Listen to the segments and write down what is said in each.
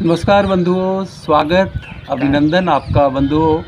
नमस्कार बंधुओं, स्वागत अभिनंदन आपका बंधुओं।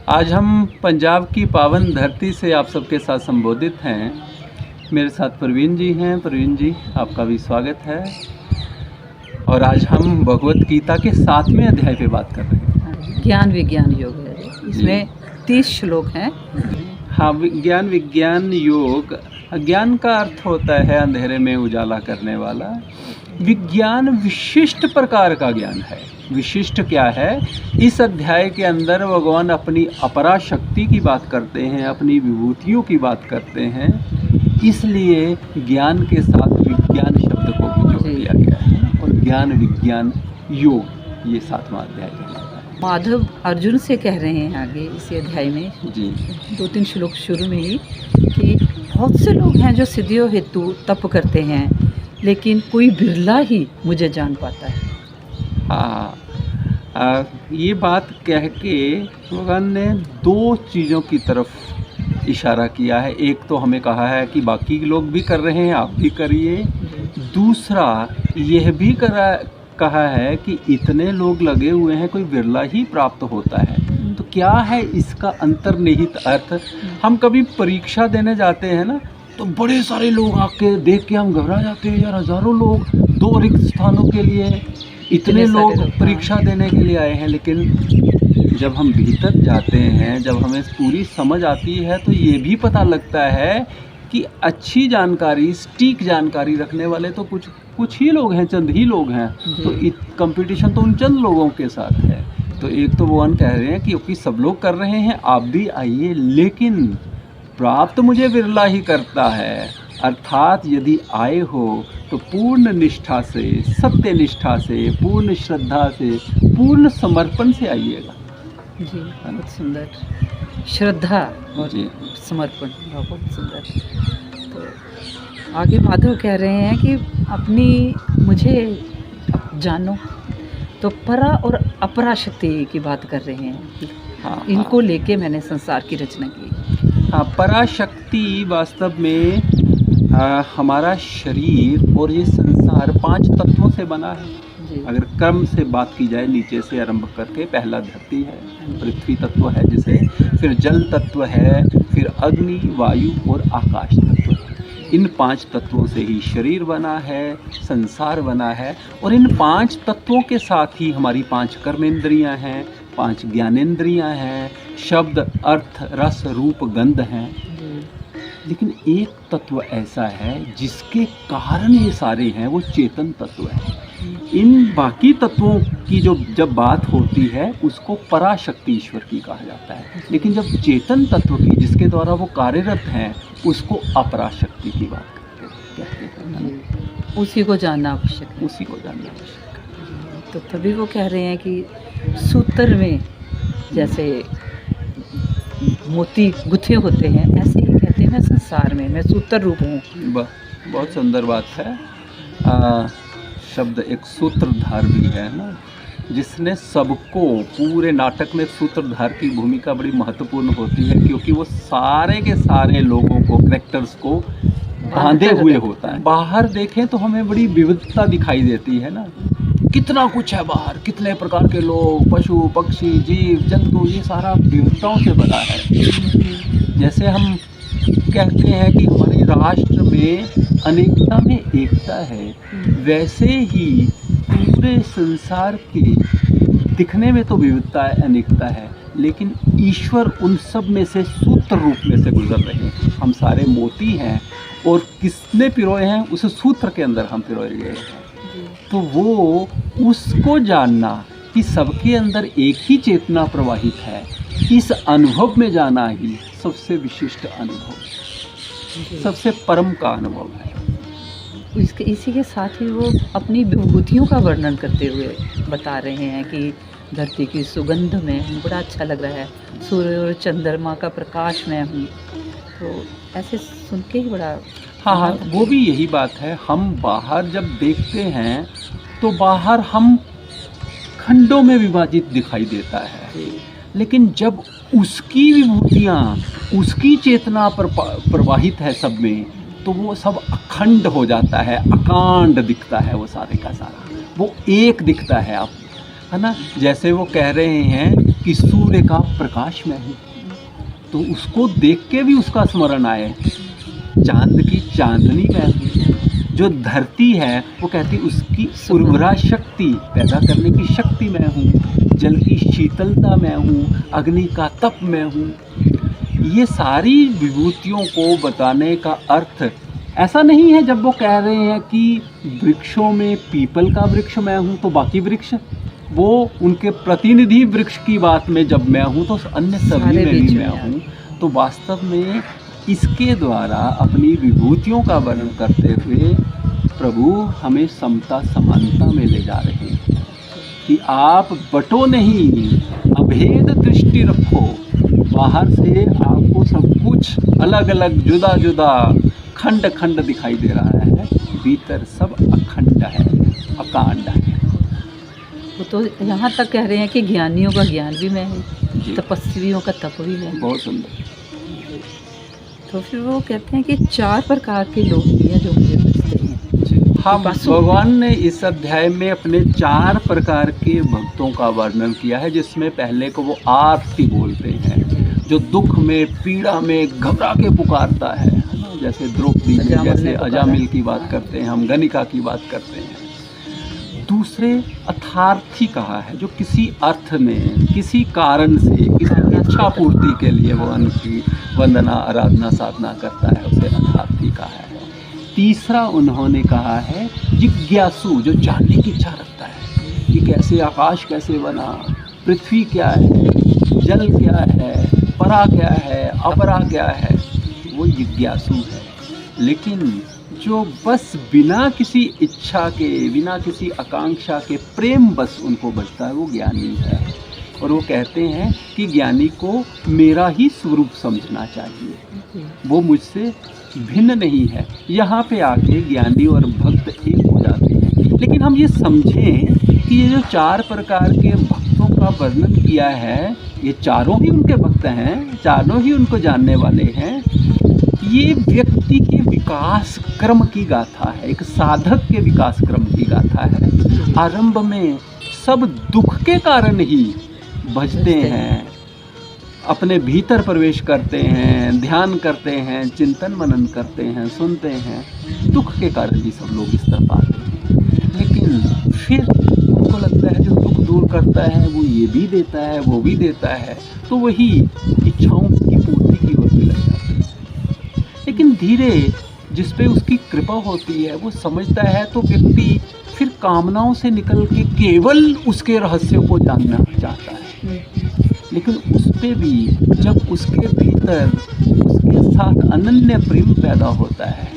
आज हम पंजाब की पावन धरती से आप सबके साथ संबोधित हैं। मेरे साथ प्रवीण जी हैं। प्रवीण जी, आपका भी स्वागत है। और आज हम भगवत गीता के 7वें अध्याय पे बात कर रहे हैं। ज्ञान विज्ञान योग है, इसमें 30 श्लोक हैं। हाँ, ज्ञान विज्ञान योग। ज्ञान का अर्थ होता है अंधेरे में उजाला करने वाला। विज्ञान विशिष्ट प्रकार का ज्ञान है। विशिष्ट क्या है? इस अध्याय के अंदर भगवान अपनी अपरा शक्ति की बात करते हैं, अपनी विभूतियों की बात करते हैं। इसलिए ज्ञान के साथ विज्ञान शब्द को भी जोड़ दिया गया है और ज्ञान विज्ञान योग ये 7वां अध्याय कहलाता है। माधव अर्जुन से कह रहे हैं आगे इसी अध्याय में जी 2-3 श्लोक शुरू में ही कि बहुत से लोग हैं जो सिद्धियों हेतु तप करते हैं, लेकिन कोई बिरला ही मुझे जान पाता है। हाँ, ये बात कह के भगवान ने 2 चीज़ों की तरफ इशारा किया है। एक तो हमें कहा है कि बाकी लोग भी कर रहे हैं, आप भी करिए। दूसरा यह भी कहा है कि इतने लोग लगे हुए हैं, कोई बिरला ही प्राप्त होता है। तो क्या है इसका अंतर्निहित अर्थ? हम कभी परीक्षा देने जाते हैं ना, तो बड़े सारे लोग आके देख के हम घबरा जाते हैं, यार हज़ारों लोग 2 रिक्त स्थानों के लिए इतने लोग परीक्षा देने के लिए आए हैं। लेकिन जब हम भीतर जाते हैं, जब हमें पूरी समझ आती है, तो ये भी पता लगता है कि अच्छी जानकारी, सटीक जानकारी रखने वाले तो कुछ ही लोग हैं, चंद ही लोग हैं। तो कंपटीशन तो उन चंद लोगों के साथ है। तो एक तो भगवान कह रहे हैं कि सब लोग कर रहे हैं, आप भी आइए, लेकिन प्राप्त मुझे बिरला ही करता है। अर्थात यदि आए हो तो पूर्ण निष्ठा से, सत्य निष्ठा से, पूर्ण श्रद्धा से, पूर्ण समर्पण से आइएगा। जी, बहुत सुंदर। श्रद्धा और जी समर्पण, बहुत सुंदर। तो आगे माधव कह रहे हैं कि मुझे जानो, तो परा और अपरा शक्ति की बात कर रहे हैं। हाँ, इनको लेके मैंने संसार की रचना की। हाँ, पराशक्ति वास्तव में हमारा शरीर और ये संसार 5 तत्वों से बना है। जी। अगर क्रम से बात की जाए, नीचे से आरंभ करके, पहला धरती है, पृथ्वी तत्व है जिसे, फिर जल तत्व है, फिर अग्नि, वायु और आकाश तत्व है। इन 5 तत्वों से ही शरीर बना है, संसार बना है। और इन 5 तत्वों के साथ ही हमारी 5 कर्मेंद्रियां हैं, 5 ज्ञानेंद्रियां हैं, शब्द, अर्थ, रस, रूप, गंध हैं। लेकिन एक तत्व ऐसा है जिसके कारण ये सारे हैं, वो चेतन तत्व है। इन बाकी तत्वों की जब बात होती है, उसको पराशक्ति ईश्वर की कहा जाता है। लेकिन जब चेतन तत्व की, जिसके द्वारा वो कार्यरत हैं, उसको अपराशक्ति की बात कहते हैं। उसी को जानना आवश्यक है। उसी को जानना आवश्यक है। तो तभी वो कह रहे हैं कि सूत्र में जैसे मोती गुथे होते हैं, ऐसे ही कहते हैं मैं संसार में, मैं सूत्र रूप हूँ। बहुत सुंदर बात है। शब्द एक सूत्रधार भी है ना, जिसने सबको, पूरे नाटक में सूत्रधार की भूमिका बड़ी महत्वपूर्ण होती है, क्योंकि वो सारे के सारे लोगों को, कैरेक्टर्स को बांधे हुए होता है। बाहर देखें तो हमें बड़ी विविधता दिखाई देती है ना, कितना कुछ है बाहर, कितने प्रकार के लोग, पशु पक्षी, जीव जंतु, ये सारा विविधताओं से भरा है। जैसे हम कहते हैं कि हमारे राष्ट्र में अनेकता में एकता है, वैसे ही पूरे संसार की दिखने में तो विविधता है, अनेकता है, लेकिन ईश्वर उन सब में से सूत्र रूप में से गुजर रहे हैं। हम सारे मोती हैं और किसने पिरोए हैं? उस सूत्र के अंदर हम पिरोए गए हैं। तो वो उसको जानना कि सबके अंदर एक ही चेतना प्रवाहित है, इस अनुभव में जाना ही सबसे विशिष्ट अनुभव, सबसे परम का अनुभव है। इसी के साथ ही वो अपनी विभूतियों का वर्णन करते हुए बता रहे हैं कि धरती की सुगंध में हमें बड़ा अच्छा लग रहा है, सूर्य और चंद्रमा का प्रकाश में हूँ। तो ऐसे सुन के ही बड़ा हाँ, वो भी यही बात है। हम बाहर जब देखते हैं तो बाहर हम खंडों में विभाजित दिखाई देता है, लेकिन जब उसकी विभूतियाँ, उसकी चेतना प्रवाहित है सब में, तो वो सब अखंड हो जाता है, अकांड दिखता है, वो सारे का सारा वो एक दिखता है। आप है ना। जैसे वो कह रहे हैं कि सूर्य का प्रकाश मैं हूँ, तो उसको देख के भी उसका स्मरण आए। चांद की चांदनी मैं हूँ, जो धरती है वो कहती उसकी उर्वरा शक्ति पैदा करने की शक्ति मैं हूँ, जल की शीतलता मैं हूँ, अग्नि का तप मैं हूँ। ये सारी विभूतियों को बताने का अर्थ ऐसा नहीं है जब वो कह रहे हैं कि वृक्षों में पीपल का वृक्ष मैं हूँ तो बाकी वृक्ष, वो उनके प्रतिनिधि वृक्ष की बात में जब मैं हूँ तो अन्य सभी में भी मैं हूँ। तो वास्तव में इसके द्वारा अपनी विभूतियों का वर्णन करते हुए प्रभु हमें समता समानता में ले जा रहे हैं कि आप बटो नहीं, अभेद दृष्टि रखो। बाहर से आपको सब कुछ अलग अलग जुदा जुदा खंड खंड दिखाई दे रहा है, भीतर सब अखंड है, अकांड है। वो तो यहाँ तक कह रहे हैं कि ज्ञानियों का ज्ञान भी मैं हूँ, जी। तपस्वियों का तप भी मैं हूँ। बहुत सुंदर। तो फिर वो कहते हैं कि 4 प्रकार के लोग भी हैं जो मुझे बसते हैं। हाँ, वासु- भगवान ने इस अध्याय में अपने 4 प्रकार के भक्तों का वर्णन किया है, जिसमें पहले को वो आर्ति बोलते हैं, जो दुख में पीड़ा में घबरा के पुकारता है ना। जैसे द्रौपदी में अजामिल जैसे ने पुकारा। अजामिल की बात करते हैं, हम गणिका की बात करते हैं। दूसरे अर्थार्थी कहा है, जो किसी अर्थ में किसी कारण से किसी इच्छा पूर्ति के लिए वो उनकी वंदना आराधना साधना करता है, उसे अर्थार्थी कहा है। तीसरा उन्होंने कहा है जिज्ञासु, जो जानने की इच्छा रखता है कि कैसे आकाश कैसे बना, पृथ्वी क्या है, जल क्या है, परा क्या है, अपरा क्या है, वो जिज्ञासु है। लेकिन जो बस बिना किसी इच्छा के बिना किसी आकांक्षा के प्रेम बस उनको बचता है, वो ज्ञानी है। और वो कहते हैं कि ज्ञानी को मेरा ही स्वरूप समझना चाहिए, वो मुझसे भिन्न नहीं है। यहाँ पे आके ज्ञानी और भक्त एक हो जाते हैं। लेकिन हम ये समझें कि ये जो 4 प्रकार के भक्तों का वर्णन किया है, ये चारों ही उनके भक्त हैं, चारों ही उनको जानने वाले हैं। ये व्यक्ति के विकास क्रम की गाथा है, एक साधक के विकास क्रम की गाथा है। आरंभ में सब दुख के कारण ही भजते हैं, अपने भीतर प्रवेश करते हैं, ध्यान करते हैं, चिंतन मनन करते हैं, सुनते हैं, दुख के कारण ही सब लोग इस तरफ आते हैं। लेकिन फिर उनको लगता है जो दुख दूर करता है वो ये भी देता है, वो भी देता है, तो वही इच्छाओं की पूर्ति की ओर भी लग जाते हैं। लेकिन धीरे जिस पे उसकी कृपा होती है वो समझता है, तो व्यक्ति फिर कामनाओं से निकल के केवल उसके रहस्यों को जानना चाहता है। लेकिन उस पे भी जब उसके भीतर उसके साथ अनन्य प्रेम पैदा होता है,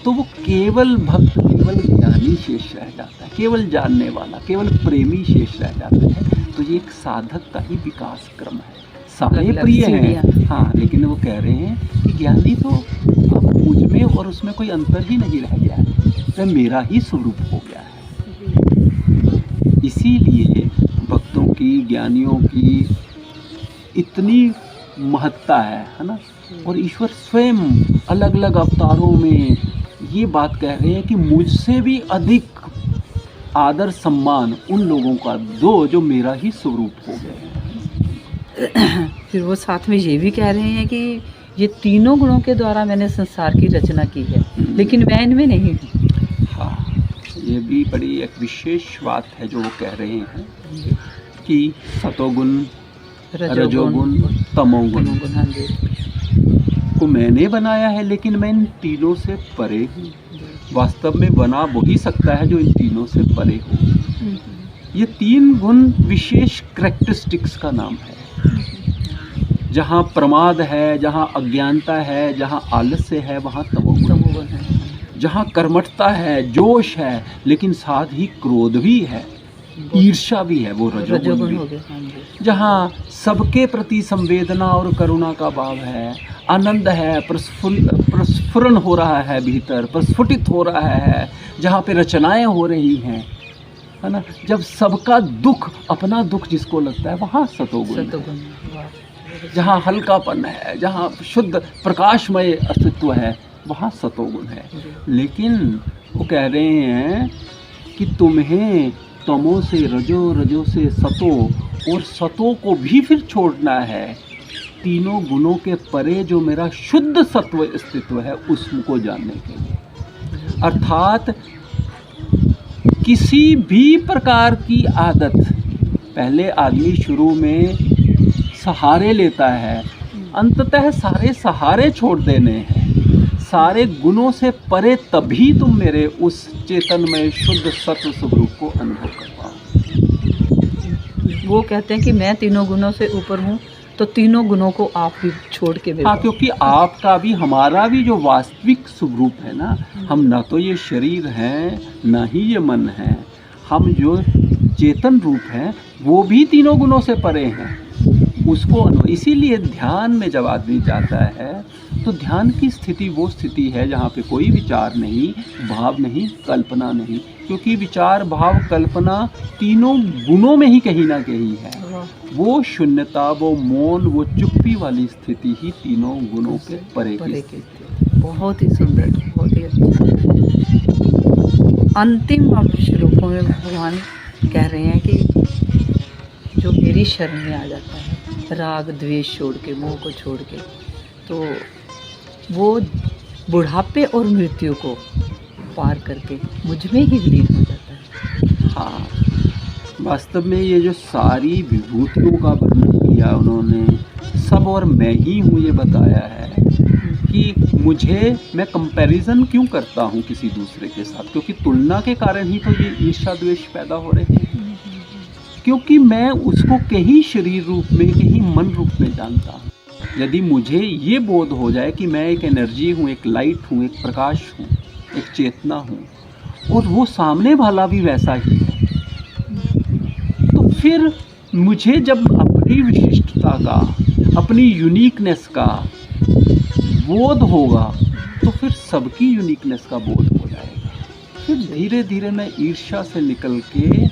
तो वो केवल भक्त, केवल ज्ञानी शेष रह जाता है, केवल जानने वाला, केवल प्रेमी शेष रह जाता है। तो ये एक साधक का ही विकास क्रम है। सारे प्रिय हैं, हाँ, लेकिन वो कह रहे हैं कि ज्ञानी तो अब मुझ में और उसमें कोई अंतर ही नहीं रह गया है, वह मेरा ही स्वरूप हो गया है। इसीलिए भक्तों की, ज्ञानियों की इतनी महत्ता है ना। और ईश्वर स्वयं अलग अलग अवतारों में ये बात कह रहे हैं कि मुझसे भी अधिक आदर सम्मान उन लोगों का दो जो मेरा ही स्वरूप हो गए हैं। फिर वो साथ में ये भी कह रहे हैं कि ये तीनों गुणों के द्वारा मैंने संसार की रचना की है, लेकिन मैं इनमें नहीं हूँ। हाँ, ये भी बड़ी एक विशेष बात है जो वो कह रहे हैं कि सतोगुण, रजोगुण, तमोगुण हाँ जी, को मैंने बनाया है, लेकिन मैं इन तीनों से परे हूँ। वास्तव में बना वही सकता है जो इन तीनों से परे हो। ये 3 गुण विशेष कैरेक्टरिस्टिक्स का नाम है। जहाँ प्रमाद है, जहाँ अज्ञानता है, जहाँ आलस्य है, वहाँ तमोगुण है। जहाँ कर्मठता है, जोश है, लेकिन साथ ही क्रोध भी है, ईर्ष्या भी है, वो रजोगुण हो भी। गया। हाँ जी, जहाँ सबके प्रति संवेदना और करुणा का भाव है, आनंद है, प्रस्फुरन हो रहा है, भीतर प्रस्फुटित हो रहा है, जहाँ पे रचनाएं हो रही हैं, है ना। जब सबका दुख अपना दुख जिसको लगता है, वहाँ सतोगुण है। जहाँ हल्कापन है, जहाँ शुद्ध प्रकाशमय अस्तित्व है, वहाँ सतोगुण है। लेकिन वो कह रहे हैं कि तुम्हें तमो से रजो, रजो से सतो, और सतो को भी फिर छोड़ना है। तीनों गुणों के परे जो मेरा शुद्ध सत्व अस्तित्व है उसको जानने के लिए। अर्थात किसी भी प्रकार की आदत, पहले आदमी शुरू में सहारे लेता है, अंततः सारे सहारे छोड़ देने हैं, सारे गुणों से परे, तभी तुम मेरे उस चेतनमय शुद्ध सत्व स्वरूप को अनुभव कर पाओ। वो कहते हैं कि मैं तीनों गुणों से ऊपर हूँ, तो तीनों गुणों को आप भी छोड़ के हाँ, क्योंकि आपका भी हमारा भी जो वास्तविक स्वरूप है ना, हम ना तो ये शरीर हैं ना ही ये मन है, हम जो चेतन रूप हैं वो भी तीनों गुणों से परे हैं, उसको इसीलिए ध्यान में जब आदमी जाता है तो ध्यान की स्थिति वो स्थिति है जहाँ पे कोई विचार नहीं, भाव नहीं, कल्पना नहीं, क्योंकि विचार, भाव, कल्पना तीनों गुणों में ही कहीं ना कहीं है। वो शून्यता, वो मौन, वो चुप्पी वाली स्थिति ही तीनों गुणों के परे की स्थिति। बहुत ही सुंदर, बहुत ही अच्छा। अंतिम श्लोकों में भगवान कह रहे हैं कि जो मेरी शरण में आ जाता है, राग द्वेष छोड़ के, मोह को छोड़ के, तो वो बुढ़ापे और मृत्यु को पार करके मुझ में ही लीन हो जाता है। हाँ, वास्तव में ये जो सारी विभूतियों का वर्णन किया उन्होंने, सब और मैं ही हूँ ये बताया है कि मैं कंपैरिजन क्यों करता हूँ किसी दूसरे के साथ, क्योंकि तुलना के कारण ही तो ये ईर्ष्या द्वेष पैदा हो रहे हैं, क्योंकि मैं उसको कहीं शरीर रूप में, कहीं मन रूप में जानता हूँ। यदि मुझे ये बोध हो जाए कि मैं एक एनर्जी हूँ, एक लाइट हूँ, एक प्रकाश हूँ, एक चेतना हूँ, और वो सामने वाला भी वैसा ही है, तो फिर मुझे जब अपनी विशिष्टता का, अपनी यूनिकनेस का बोध होगा तो फिर सबकी यूनिकनेस का बोध हो जाएगा। फिर धीरे धीरे मैं ईर्ष्या से निकल के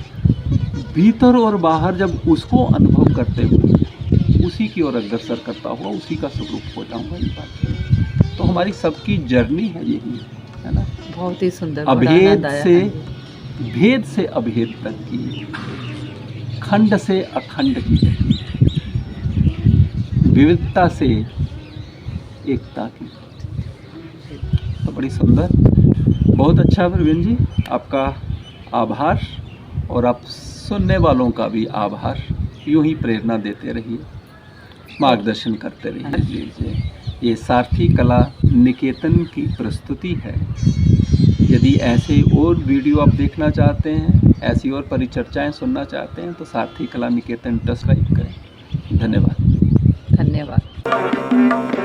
भीतर और बाहर जब उसको अनुभव करते हुए उसी की ओर अग्रसर करता हुआ उसी का स्वरूप हो जाऊंगा। ये बात तो हमारी सबकी जर्नी है, यही है ना। बहुत ही सुंदर, अभेद से भेद से अभेद तक की, खंड से अखंड की, विविधता से एकता की, तो बड़ी सुंदर। बहुत अच्छा प्रवीण जी, आपका आभार, और आप सुनने वालों का भी आभार। यूं ही प्रेरणा देते रहिए, मार्गदर्शन करते रहिए। जी, ये सारथी कला निकेतन की प्रस्तुति है। यदि ऐसे और वीडियो आप देखना चाहते हैं, ऐसी और परिचर्चाएं सुनना चाहते हैं, तो सारथी कला निकेतन ट्रस्ट लाइक करें। धन्यवाद। धन्यवाद।